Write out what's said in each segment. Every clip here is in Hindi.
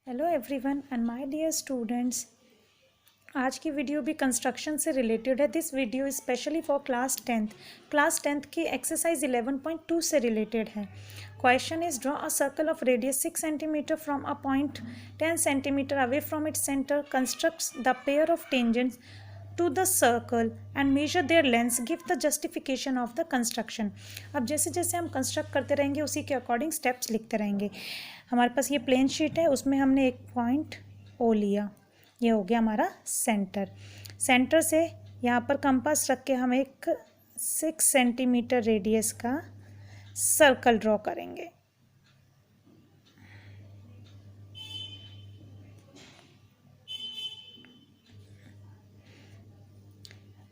Hello everyone and my dear students. आज की वीडियो भी कंस्ट्रक्शन से रिलेटेड है। This video specially for class tenth की एक्सरसाइज 11.2 से रिलेटेड है। Question is draw a circle of radius 6 centimetre from a point 10 centimetre away from its centre, constructs the pair of tangents to the circle and measure their lengths, give the justification of the construction. अब जैसे जैसे हम कंस्ट्रक्ट करते रहेंगे उसी के अकॉर्डिंग स्टेप्स लिखते रहेंगे। हमारे पास ये प्लेन शीट है, उसमें हमने एक पॉइंट ओ लिया, ये हो गया हमारा सेंटर से यहाँ पर कंपास रख के हम एक 6 सेंटीमीटर रेडियस का सर्कल ड्रॉ करेंगे।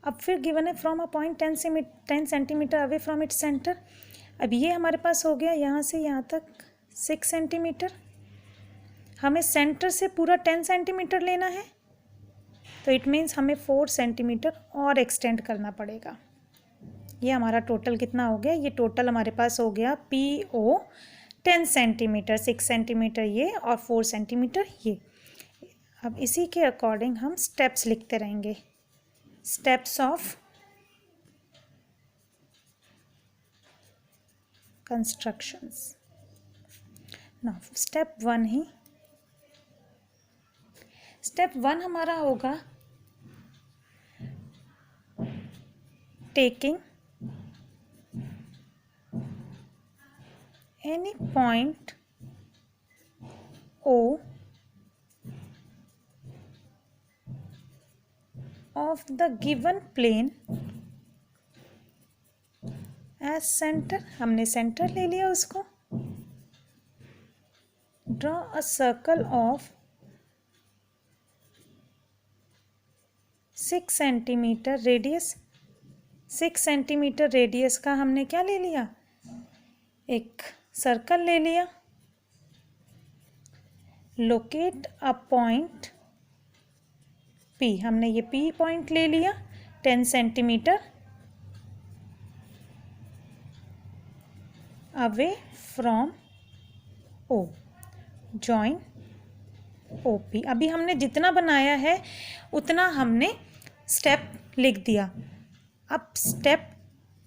अब फिर गिवन है from a point 10 centimetre away from its centre. अब ये हमारे पास हो गया यहाँ से यहाँ तक 6 सेंटीमीटर। हमें सेंटर से पूरा 10 सेंटीमीटर लेना है, तो इट मीन्स हमें 4 सेंटीमीटर और एक्सटेंड करना पड़ेगा। ये हमारा टोटल कितना हो गया? ये टोटल हमारे पास हो गया PO 10 सेंटीमीटर, 6 सेंटीमीटर ये और 4 सेंटीमीटर ये। अब इसी के अकॉर्डिंग हम स्टेप्स लिखते रहेंगे। Steps of constructions. Now step 1 हमारा होगा taking any point O of the given plane as center। हमने सेंटर ले लिया उसको। draw a circle of 6 centimetre radius. 6 centimetre radius का हमने क्या ले लिया? एक सर्कल ले लिया। लोकेट अ पॉइंट P, हमने ये P पॉइंट ले लिया 10 centimetre away from O, join OP। अभी हमने जितना बनाया है उतना हमने स्टेप लिख दिया। अब स्टेप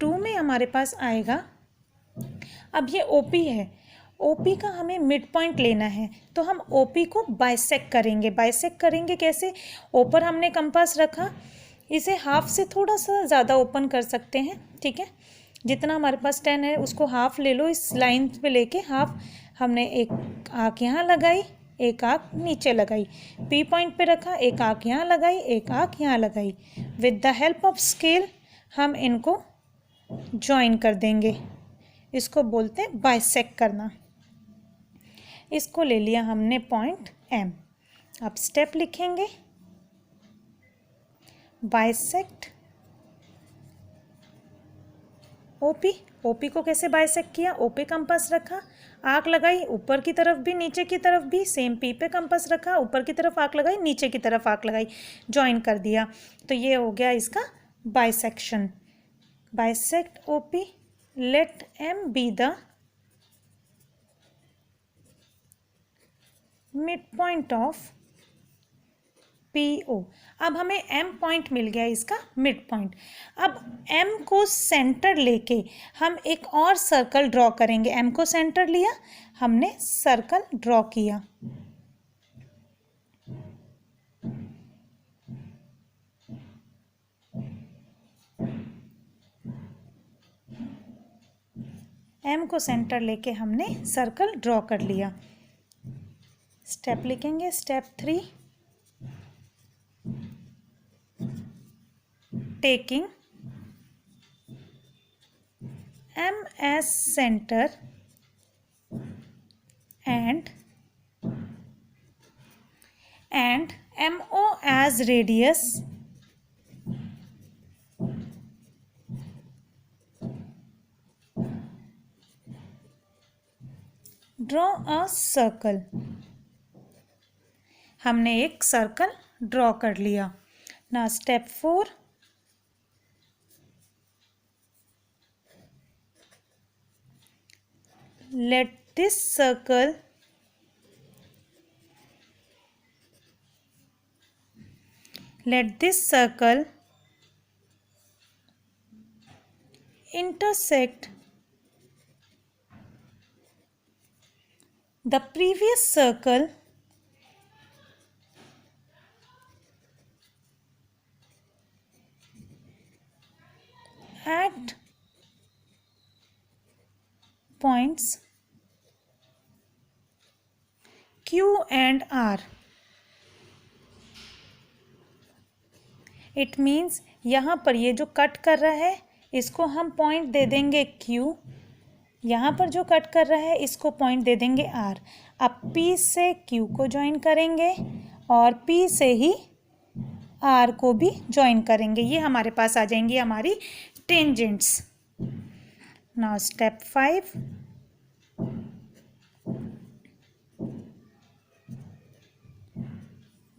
2 में हमारे पास आएगा, अब ये OP है, OP का हमें मिड पॉइंट लेना है, तो हम OP को बाइसेक्ट करेंगे। बाइसेक्ट करेंगे कैसे? ऊपर हमने कंपास रखा, इसे हाफ से थोड़ा सा ज़्यादा ओपन कर सकते हैं, ठीक है। जितना हमारे पास 10 है उसको हाफ ले लो, इस लाइन पे लेके हाफ। हमने एक आँख यहाँ लगाई, एक आँख नीचे लगाई, P पॉइंट पे रखा, एक आँख यहाँ लगाई, एक आँख यहाँ लगाई। With the help of scale हम इनको ज्वाइन कर देंगे। इसको बोलते हैं बाइसेक्ट करना। इसको ले लिया हमने पॉइंट M। अब स्टेप लिखेंगे, बाइसेक्ट OP को कैसे बाइसेक्ट किया? O पे कंपास रखा, आँख लगाई, ऊपर की तरफ भी नीचे की तरफ भी, सेम P पे कंपास रखा, ऊपर की तरफ आँख लगाई, नीचे की तरफ आँख लगाई, ज्वाइन कर दिया। तो ये हो गया इसका bisection. Bisect OP, let M be the mid point of PO। अब हमें M पॉइंट मिल गया, इसका मिड पॉइंट। अब M को सेंटर लेके हम एक और सर्कल ड्रॉ करेंगे। M को सेंटर लिया, हमने सर्कल ड्रॉ किया। M को सेंटर लेके हमने सर्कल ड्रॉ कर लिया। स्टेप लिखेंगे, step 3, taking M as center and MO as radius, draw a circle। हमने एक सर्कल ड्रॉ कर लिया। ना step 4, let this circle let this circle intersect the previous circle at points Q and R. It means यहाँ पर ये जो कट कर रहा है इसको हम पॉइंट दे देंगे Q, यहाँ पर जो कट कर रहा है इसको पॉइंट दे देंगे R. अब P से Q को ज्वाइन करेंगे और P से ही R को भी ज्वाइन करेंगे. ये हमारे पास आ जाएंगी हमारी tangents. Now step 5.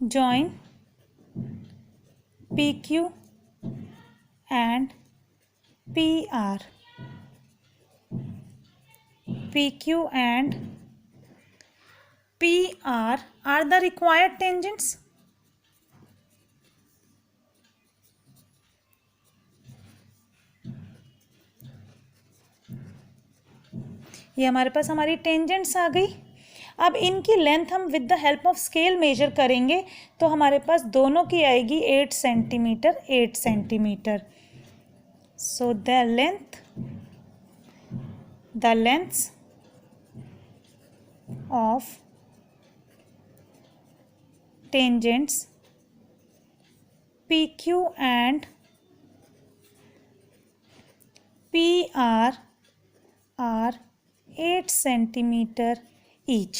Join PQ and PR. PQ and PR are the required tangents. ये हमारे पास हमारी टेंजेंट्स आ गई. अब इनकी लेंथ हम with the help of scale major करेंगे तो हमारे पास दोनों की आएगी 8 centimetre 8 centimetre. So the lengths of tangents PQ and PR are 8 centimetre each.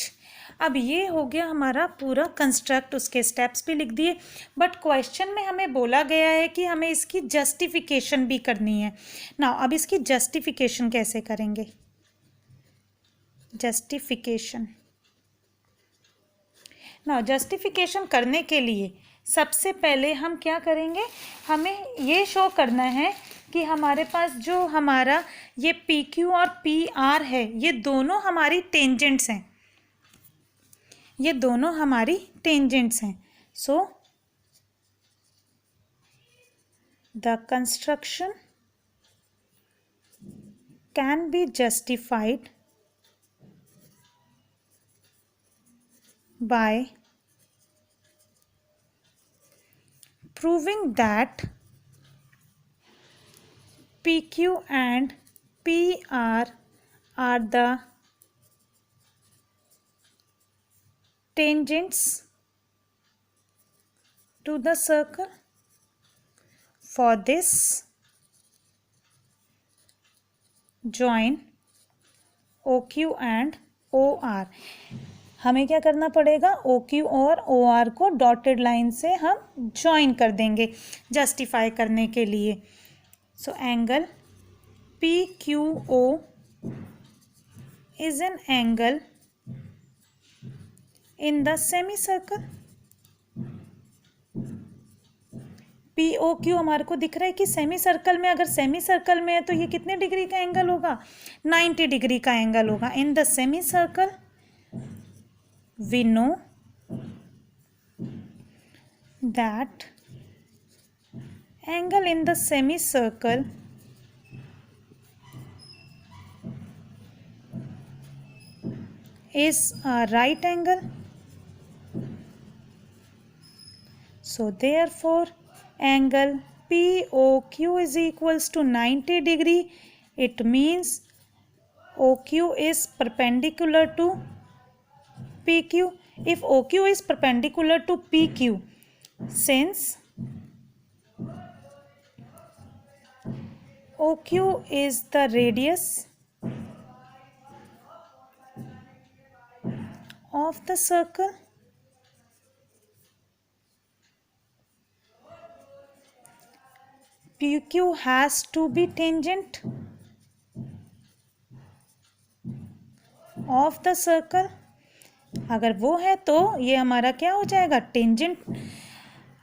अब ये हो गया हमारा पूरा कंस्ट्रक्ट. उसके स्टेप्स भी लिख दिए. बट क्वेश्चन में हमें बोला गया है कि हमें इसकी जस्टिफिकेशन भी करनी है. नाउ अब इसकी जस्टिफिकेशन कैसे करेंगे? जस्टिफिकेशन करने के लिए सबसे पहले हम क्या करेंगे? हमें ये शो करना है कि हमारे पास जो हमारा ये PQ और PR है ये दोनों हमारी टेंजेंट्स हैं. ये दोनों हमारी टेंजेंट्स हैं. So the construction can be justified by proving that PQ and PR are the tangents to the circle. For this, join OQ and OR. हमें क्या करना पड़ेगा? OQ और OR को डॉटेड लाइन से हम ज्वाइन कर देंगे जस्टिफाई करने के लिए. So angle PQO is an angle in the semicircle. POQ हमारे को दिख रहा है कि सेमी सर्कल में, अगर सेमी सर्कल में है तो ये कितने डिग्री का एंगल होगा? 90 डिग्री का एंगल होगा. In the semi circle we know that angle in the semicircle is a right angle. So therefore angle POQ is equals to 90 degree. It means OQ is perpendicular to PQ. If OQ is perpendicular to PQ, since OQ is the radius of the circle, PQ has to be tangent of the circle. अगर वो है तो ये हमारा क्या हो जाएगा? टेंजेंट.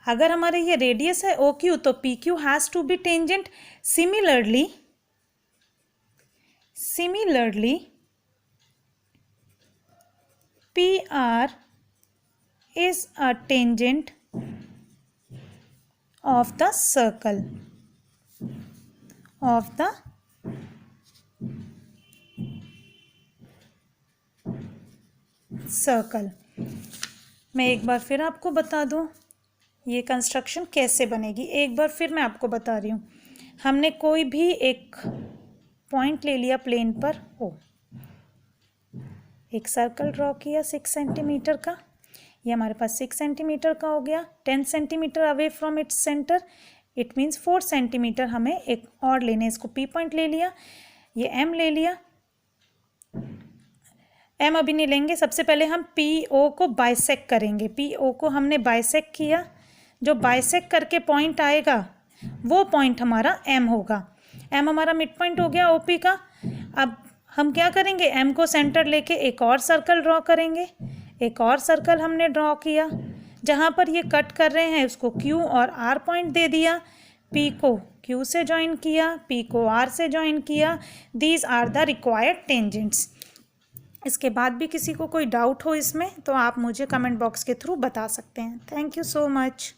अगर हमारे ये रेडियस है OQ तो PQ has to be tangent. Similarly PR is a tangent of the circle, of the circle. मैं एक बार फिर आपको बता दूं ये कंस्ट्रक्शन कैसे बनेगी। एक बार फिर मैं आपको बता रही हूँ। हमने कोई भी एक पॉइंट ले लिया प्लेन पर, एक सर्कल ड्रॉ किया 6 सेंटीमीटर का। ये हमारे पास 6 सेंटीमीटर का हो गया। 10 centimetre away from its centre, it means 4 centimetre हमें एक और लेने। इसको पी पॉइंट ले लिया, ये एम ले लिया। एम अभी नहीं लेंगे, सबसे पहले हम पी ओ को बाइसेक्ट करेंगे। पी ओ को हमने बाइसेक्ट किया, जो बाइसेक्ट करके पॉइंट आएगा वो पॉइंट हमारा एम होगा। एम हमारा मिड पॉइंट हो गया ओपी का। अब हम क्या करेंगे, एम को सेंटर लेके एक और सर्कल ड्रॉ करेंगे। एक और सर्कल हमने ड्रॉ किया, जहाँ पर ये कट कर रहे हैं उसको क्यू और आर पॉइंट दे दिया। पी को क्यू से ज्वाइन किया, पी को आर से ज्वाइन किया। These are the required tangents. इसके बाद भी किसी को कोई डाउट हो इसमें तो आप मुझे कमेंट बॉक्स के थ्रू बता सकते हैं। Thank you so much.